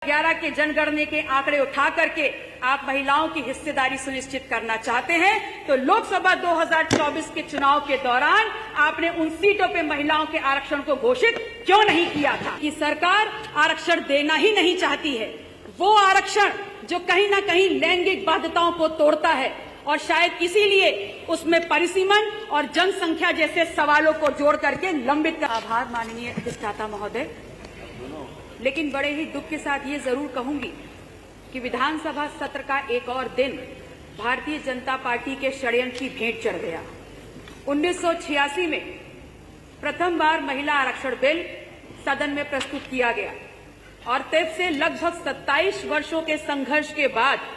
11 के जनगणना के आंकड़े उठा करके आप महिलाओं की हिस्सेदारी सुनिश्चित करना चाहते हैं तो लोकसभा 2024 के चुनाव के दौरान आपने उन सीटों पे महिलाओं के आरक्षण को घोषित क्यों नहीं किया था कि सरकार आरक्षण देना ही नहीं चाहती है। वो आरक्षण जो कहीं ना कहीं लैंगिक बाध्यताओं को तोड़ता है और शायद इसीलिए उसमें परिसीमन और जनसंख्या जैसे सवालों को जोड़ करके लंबित कर। आभार माननीय अधिष्ठाता महोदय। लेकिन बड़े ही दुख के साथ ये जरूर कहूंगी कि विधानसभा सत्र का एक और दिन भारतीय जनता पार्टी के षड्यंत्र की भेंट चढ़ गया। 1986 में प्रथम बार महिला आरक्षण बिल सदन में प्रस्तुत किया गया और तब से लगभग 27 वर्षों के संघर्ष के बाद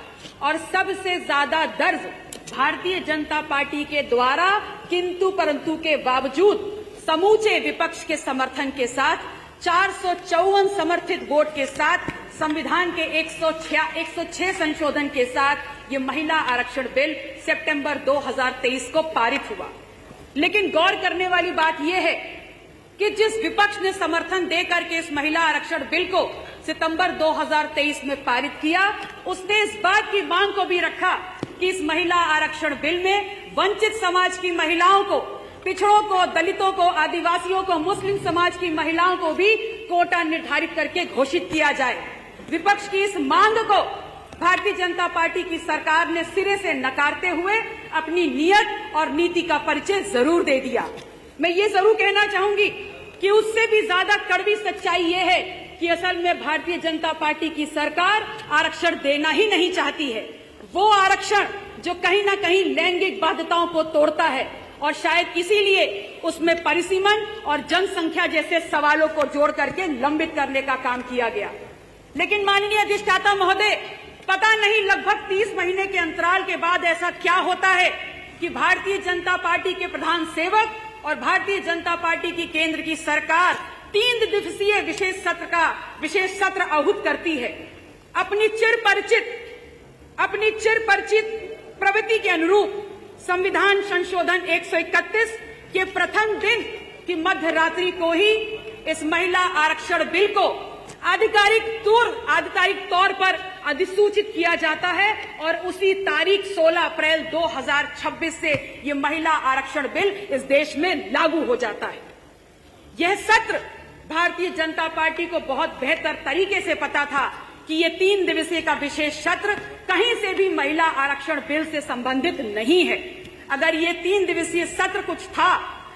और सबसे ज्यादा दर्ज भारतीय जनता पार्टी के द्वारा किंतु परंतु के बावजूद समूचे विपक्ष के समर्थन के साथ 454 समर्थित वोट के साथ संविधान के 106 संशोधन के साथ ये महिला आरक्षण बिल सितंबर 2023 को पारित हुआ। लेकिन गौर करने वाली बात यह है कि जिस विपक्ष ने समर्थन देकर के इस महिला आरक्षण बिल को सितंबर 2023 में पारित किया, उसने इस बात की मांग को भी रखा कि इस महिला आरक्षण बिल में वंचित समाज की महिलाओं को, पिछड़ों को, दलितों को, आदिवासियों को, मुस्लिम समाज की महिलाओं को भी कोटा निर्धारित करके घोषित किया जाए। विपक्ष की इस मांग को भारतीय जनता पार्टी की सरकार ने सिरे से नकारते हुए अपनी नीयत और नीति का परिचय जरूर दे दिया। मैं ये जरूर कहना चाहूंगी कि उससे भी ज्यादा कड़वी सच्चाई ये है कि असल में भारतीय जनता पार्टी की सरकार आरक्षण देना ही नहीं चाहती है। वो आरक्षण जो कहीं ना कहीं लैंगिक बाध्यताओं को तोड़ता है और शायद इसीलिए उसमें परिसीमन और जनसंख्या जैसे सवालों को जोड़ करके लंबित करने का काम किया गया। लेकिन माननीय अधिष्ठाता महोदय, पता नहीं लगभग 30 महीने के अंतराल के बाद ऐसा क्या होता है कि भारतीय जनता पार्टी के प्रधान सेवक और भारतीय जनता पार्टी की केंद्र की सरकार 3 दिवसीय विशेष सत्र आहूत करती है। अपनी चिरपरिचित प्रवृत्ति के अनुरूप संविधान संशोधन 131 के प्रथम दिन की मध्य रात्रि को ही इस महिला आरक्षण बिल को आधिकारिक तौर पर अधिसूचित किया जाता है और उसी तारीख 16 अप्रैल 2026 से ये महिला आरक्षण बिल इस देश में लागू हो जाता है। यह सत्र भारतीय जनता पार्टी को बहुत बेहतर तरीके से पता था कि ये 3 दिवसीय का विशेष सत्र कहीं से भी महिला आरक्षण बिल से संबंधित नहीं है। अगर ये 3 दिवसीय सत्र कुछ था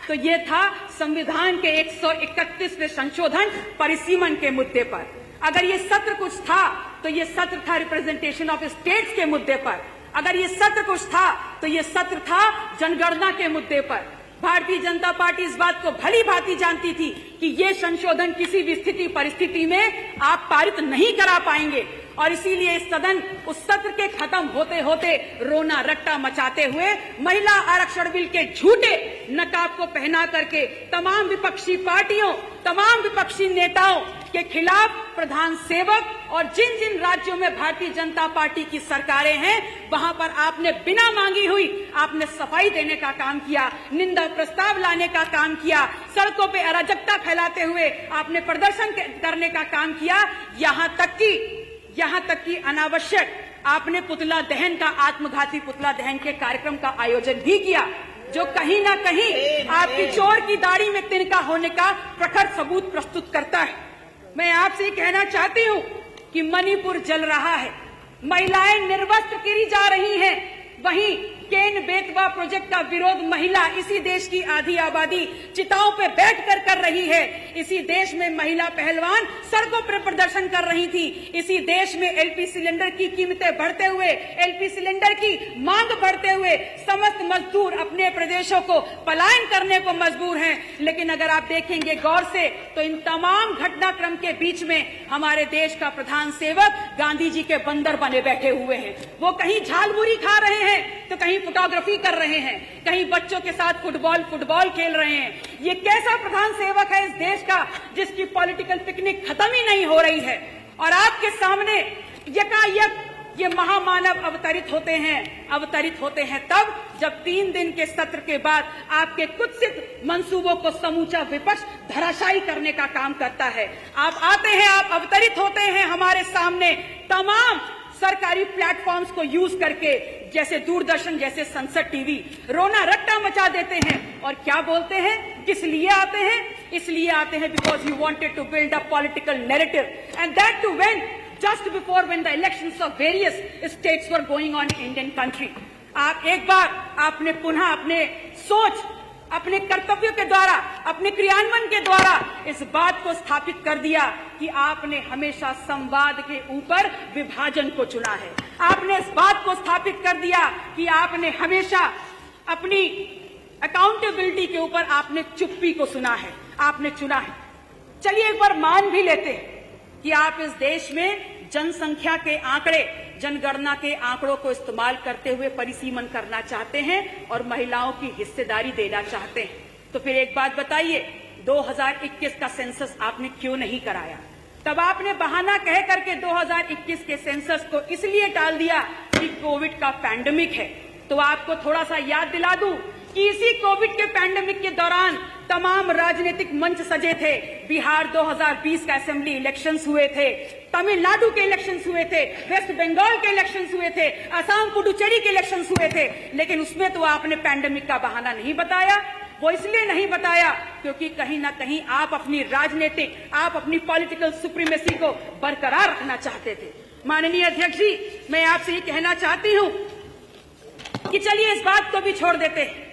तो ये था संविधान के 131वें संशोधन परिसीमन के मुद्दे पर। अगर ये सत्र कुछ था तो ये सत्र था रिप्रेजेंटेशन ऑफ स्टेट्स के मुद्दे पर। अगर ये सत्र कुछ था तो ये सत्र था जनगणना के मुद्दे पर। भारतीय जनता पार्टी इस बात को भली भांति जानती थी कि ये संशोधन किसी भी स्थिति परिस्थिति में आप पारित नहीं करा पाएंगे और इसीलिए इस सदन उस सत्र के खत्म होते होते रोना रट्टा मचाते हुए महिला आरक्षण बिल के झूठे नकाब को पहना करके तमाम विपक्षी पार्टियों, तमाम विपक्षी नेताओं के खिलाफ प्रधान सेवक और जिन जिन राज्यों में भारतीय जनता पार्टी की सरकारें हैं वहां पर आपने बिना मांगी हुई आपने सफाई देने का काम किया, निंदा प्रस्ताव लाने का काम किया, सड़कों पे अराजकता फैलाते हुए आपने प्रदर्शन करने का काम किया। यहाँ तक कि अनावश्यक आपने पुतला दहन का, आत्मघाती पुतला दहन के कार्यक्रम का आयोजन भी किया, जो कहीं ना कहीं आपकी चोर की दाढ़ी में तिनका होने का प्रखर सबूत प्रस्तुत करता है। मैं आपसे कहना चाहती हूँ कि मणिपुर जल रहा है, महिलाएं निर्वस्त्र गिरी जा रही हैं, वहीं केन बेतवा प्रोजेक्ट का विरोध महिला इसी देश की आधी आबादी चिताओं पे बैठकर कर रही है। इसी देश में महिला पहलवान सड़कों पर प्रदर्शन कर रही थी। इसी देश में एलपी सिलेंडर की कीमतें बढ़ते हुए, एलपी सिलेंडर की मांग बढ़ते हुए समस्त मजदूर अपने प्रदेशों को पलायन करने को मजबूर हैं। लेकिन अगर आप देखेंगे गौर से तो इन तमाम घटनाक्रम के बीच में हमारे देश का प्रधान सेवक गांधी जी के बंदर बने बैठे हुए हैं। वो कहीं झालमुरी खा रहे हैं तो कहीं फोटोग्राफी कर रहे हैं, कहीं बच्चों के साथ फुटबॉल खेल रहे हैं। ये कैसा प्रधान सेवक है इस देश का जिसकी पॉलिटिकल पिकनिक खत्म ही नहीं हो रही है और आपके सामने यकायक ये महामानव अवतरित होते हैं तब जब 3 दिन के सत्र के बाद आपके कुत्सित मंसूबों को समूचा विपक्ष धराशायी करने का काम करता है। आप आते हैं, आप अवतरित होते हैं हमारे सामने तमाम सरकारी प्लेटफॉर्म्स को यूज करके, जैसे दूरदर्शन, जैसे संसद टीवी, रोना रट्टा मचा देते हैं और क्या बोलते हैं, किस लिए आते हैं? इसलिए आते हैं because you wanted to build a political narrative and that too when just before when the elections of various states were going on in Indian country। आप एक बार आपने पुनः अपने सोच, अपने कर्तव्यों के द्वारा, अपने क्रियान्वयन के द्वारा इस बात को स्थापित कर दिया कि आपने हमेशा संवाद के ऊपर विभाजन को चुना है। आपने इस बात को स्थापित कर दिया कि आपने हमेशा अपनी अकाउंटेबिलिटी के ऊपर आपने चुप्पी को सुना है, आपने चुना है। चलिए एक बार मान भी लेते हैं कि आप इस देश में जनसंख्या के आंकड़े, जनगणना के आंकड़ों को इस्तेमाल करते हुए परिसीमन करना चाहते हैं और महिलाओं की हिस्सेदारी देना चाहते हैं। तो फिर एक बात बताइए, 2021 का सेंसस आपने क्यों नहीं कराया? तब आपने बहाना कह करके 2021 के सेंसस को इसलिए टाल दिया कि कोविड का पैंडेमिक है। तो आपको थोड़ा सा याद दिला दूं कि इसी कोविड के पैंडेमिक के दौरान तमाम राजनीतिक मंच सजे थे। बिहार 2020 का असेंबली इलेक्शंस हुए थे, तमिलनाडु के इलेक्शंस हुए थे, वेस्ट बंगाल के इलेक्शंस हुए थे, असम पुडुचेरी के इलेक्शंस हुए थे, लेकिन उसमें तो आपने पैंडेमिक का बहाना नहीं बताया। वो इसलिए नहीं बताया क्योंकि कहीं ना कहीं आप अपनी राजनीतिक, आप अपनी पॉलिटिकल सुप्रीमेसी को बरकरार रखना चाहते थे। माननीय अध्यक्ष जी, मैं आपसे ये कहना चाहती हूं कि चलिए इस बात को भी छोड़ देते हैं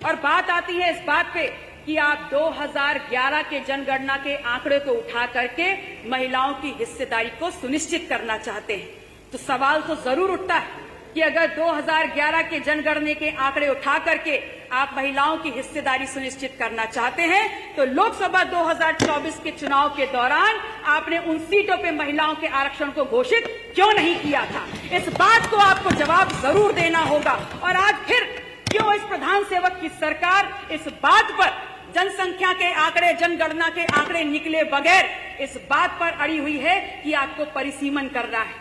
और बात आती है इस बात पे कि आप 2011 के जनगणना के आंकड़े को उठा करके महिलाओं की हिस्सेदारी को सुनिश्चित करना चाहते हैं। तो सवाल तो जरूर उठता है कि अगर 2011 के जनगणना के आंकड़े उठा करके आप महिलाओं की हिस्सेदारी सुनिश्चित करना चाहते हैं तो लोकसभा 2024 के चुनाव के दौरान आपने उन सीटों पे महिलाओं के आरक्षण को घोषित क्यों नहीं किया था? इस बात को आपको जवाब जरूर देना होगा। और आज फिर क्यों इस प्रधान सेवक की सरकार इस बात पर, जनसंख्या के आंकड़े, जनगणना के आंकड़े निकले बगैर इस बात पर अड़ी हुई है कि आपको परिसीमन करना है?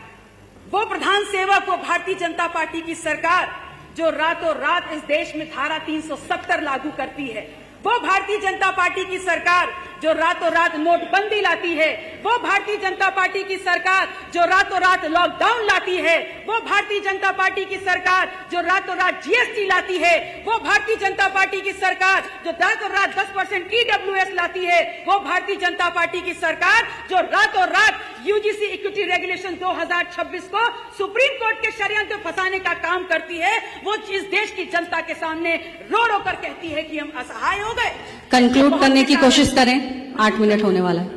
वो प्रधान सेवक, वो भारतीय जनता पार्टी की सरकार जो रातों रात इस देश में धारा 370 लागू करती है, वो भारतीय जनता पार्टी की सरकार जो रातों रात नोटबंदी लाती है, वो भारतीय जनता पार्टी की सरकार जो रातों रात लॉकडाउन लाती है, वो भारतीय जनता पार्टी की सरकार जो रातों रात जीएसटी लाती है, वो भारतीय जनता पार्टी की सरकार जो रातों रात 10% ईडब्ल्यूएस लाती है, वो भारतीय जनता पार्टी की सरकार जो रातों रात यूजीसी इक्विटी रेगुलेशन 2026 को सुप्रीम कोर्ट के षड्यंत्र फंसाने का काम करती है। वो इस देश की जनता के सामने रो रो कर कहती है कि हम असहाय हो गए। कंक्लूड करने की कोशिश करें, 8 मिनट होने वाला है।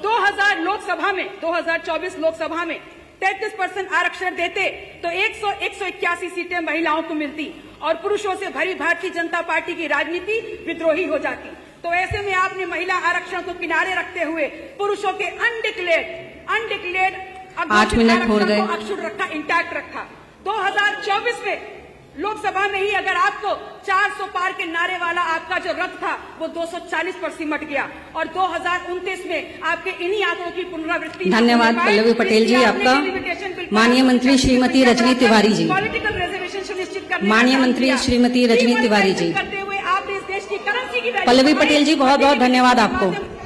2024 लोकसभा में 33% आरक्षण देते तो 181 सीटें महिलाओं को मिलती और पुरुषों से भरी भारतीय जनता पार्टी की राजनीति विद्रोही हो जाती। तो ऐसे में आपने महिला आरक्षण को किनारे रखते हुए पुरुषों के अनडिक्लेयर्ड 8 मिनट हो गए, अक्षुण्ण रखा, इंटैक्ट रखा। 2024 में लोकसभा में ही अगर आपको 400 पार के नारे वाला आपका जो रथ था वो 240 पर सिमट गया और 2029 में आपके इन्हीं आंकड़ों की पुनरावृत्ति। धन्यवाद पल्लवी पटेल जी आपका। माननीय मंत्री श्रीमती रजनी तिवारी जी, पॉलिटिकल रिजर्वेशन सुनिश्चित करने, माननीय मंत्री श्रीमती रजनी तिवारी जी, करते हुए आपने इस देश की करेंसी की, पल्लवी पटेल जी बहुत बहुत धन्यवाद आपको।